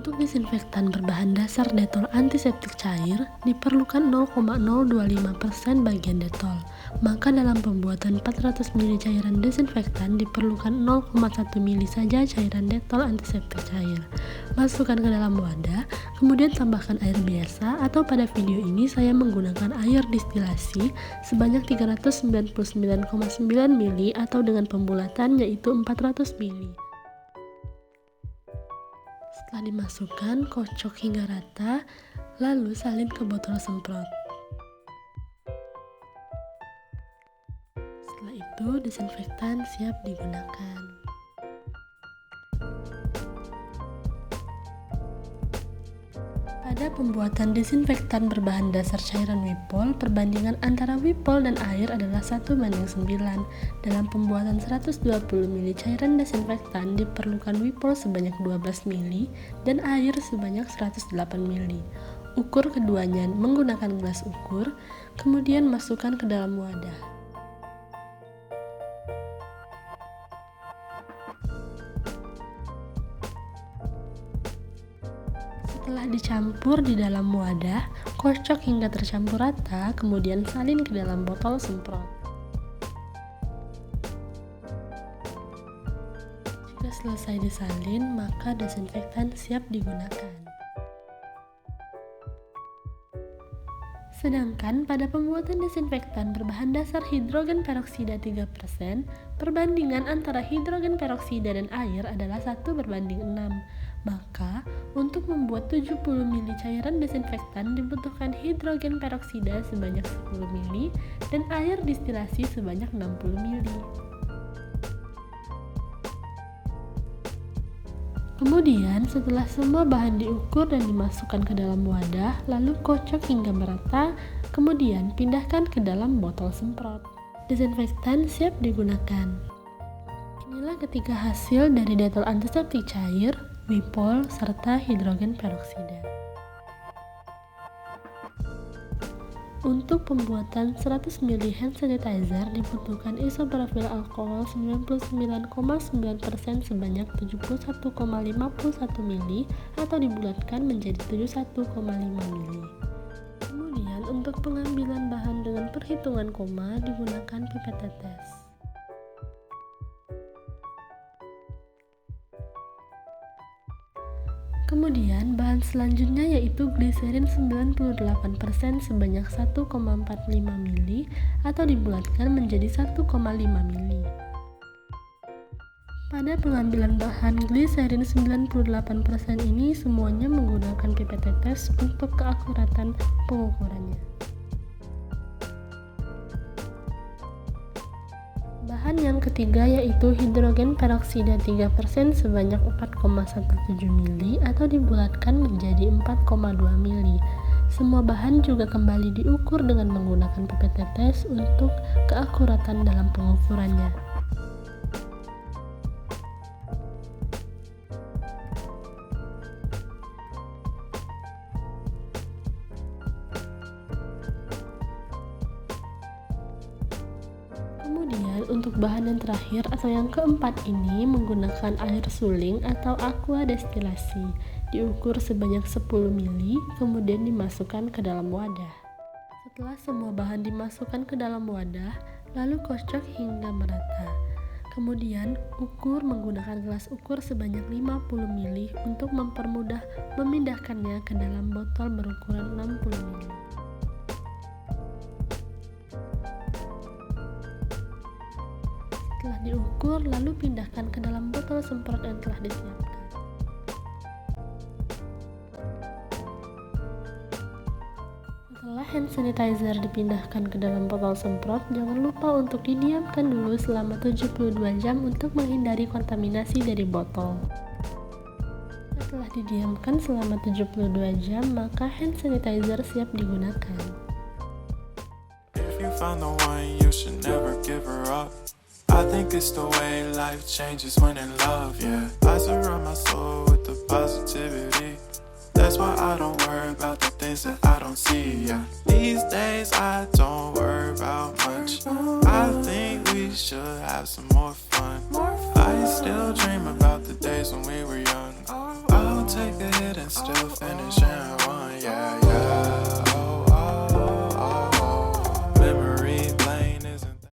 Untuk disinfektan berbahan dasar detol antiseptik cair, diperlukan 0,025% bagian detol. Maka dalam pembuatan 400 ml cairan desinfektan diperlukan 0,1 ml saja cairan detol antiseptik cair. Masukkan ke dalam wadah, kemudian tambahkan air biasa atau pada video ini saya menggunakan air distilasi sebanyak 399,9 ml atau dengan pembulatan yaitu 400 ml. Setelah dimasukkan, kocok hingga rata, lalu salin ke botol semprot. Setelah itu, disinfektan siap digunakan. Pada pembuatan disinfektan berbahan dasar cairan Wipol, perbandingan antara Wipol dan air adalah 1:9. Dalam pembuatan 120 ml cairan desinfektan diperlukan Wipol sebanyak 12 ml dan air sebanyak 108 ml. Ukur keduanya menggunakan gelas ukur, kemudian masukkan ke dalam wadah. Setelah dicampur di dalam wadah, kocok hingga tercampur rata, kemudian salin ke dalam botol semprot. Jika selesai disalin, maka desinfektan siap digunakan. Sedangkan pada pembuatan desinfektan berbahan dasar hidrogen peroksida 3%, perbandingan antara hidrogen peroksida dan air adalah 1:6. Maka, untuk membuat 70 ml cairan desinfektan dibutuhkan hidrogen peroksida sebanyak 10 ml dan air distilasi sebanyak 60 ml. Kemudian, setelah semua bahan diukur dan dimasukkan ke dalam wadah, lalu kocok hingga merata, kemudian pindahkan ke dalam botol semprot. Desinfektan siap digunakan. Inilah ketiga hasil dari detol antiseptik cair, Wipol, serta hidrogen peroksida. Untuk pembuatan 100 ml hand sanitizer dibutuhkan isoprofil alkohol 99,9% sebanyak 71,51 ml atau dibulatkan menjadi 71,5 ml. Kemudian untuk pengambilan bahan dengan perhitungan koma digunakan pipet tetes. Kemudian bahan selanjutnya yaitu gliserin 98% sebanyak 1,45 ml atau dibulatkan menjadi 1,5 ml. Pada pengambilan bahan gliserin 98% ini semuanya menggunakan pipet tetes untuk keakuratan pengukurannya. Bahan yang ketiga yaitu hidrogen peroksida 3% sebanyak 4,17 ml atau dibulatkan menjadi 4,2 ml. Semua bahan juga kembali diukur dengan menggunakan pipet tetes untuk keakuratan dalam pengukurannya. Kemudian untuk bahan yang terakhir atau yang keempat ini menggunakan air suling atau aqua destilasi. Diukur sebanyak 10 ml, kemudian dimasukkan ke dalam wadah. Setelah semua bahan dimasukkan ke dalam wadah, lalu kocok hingga merata. Kemudian ukur menggunakan gelas ukur sebanyak 50 ml untuk mempermudah memindahkannya ke dalam botol berukuran 60 ml. Setelah diukur, lalu pindahkan ke dalam botol semprot yang telah disiapkan. Setelah hand sanitizer dipindahkan ke dalam botol semprot, jangan lupa untuk didiamkan dulu selama 72 jam untuk menghindari kontaminasi dari botol. Setelah didiamkan selama 72 jam, maka hand sanitizer siap digunakan. If you find the one, you should never give her up. I think it's the way life changes when in love, yeah. I surround my soul with the positivity. That's why I don't worry about the things that I don't see, yeah. These days I don't worry about much. I think we should have some more fun. I still dream about the days when we were young. I'll take a hit and still finish in one, yeah,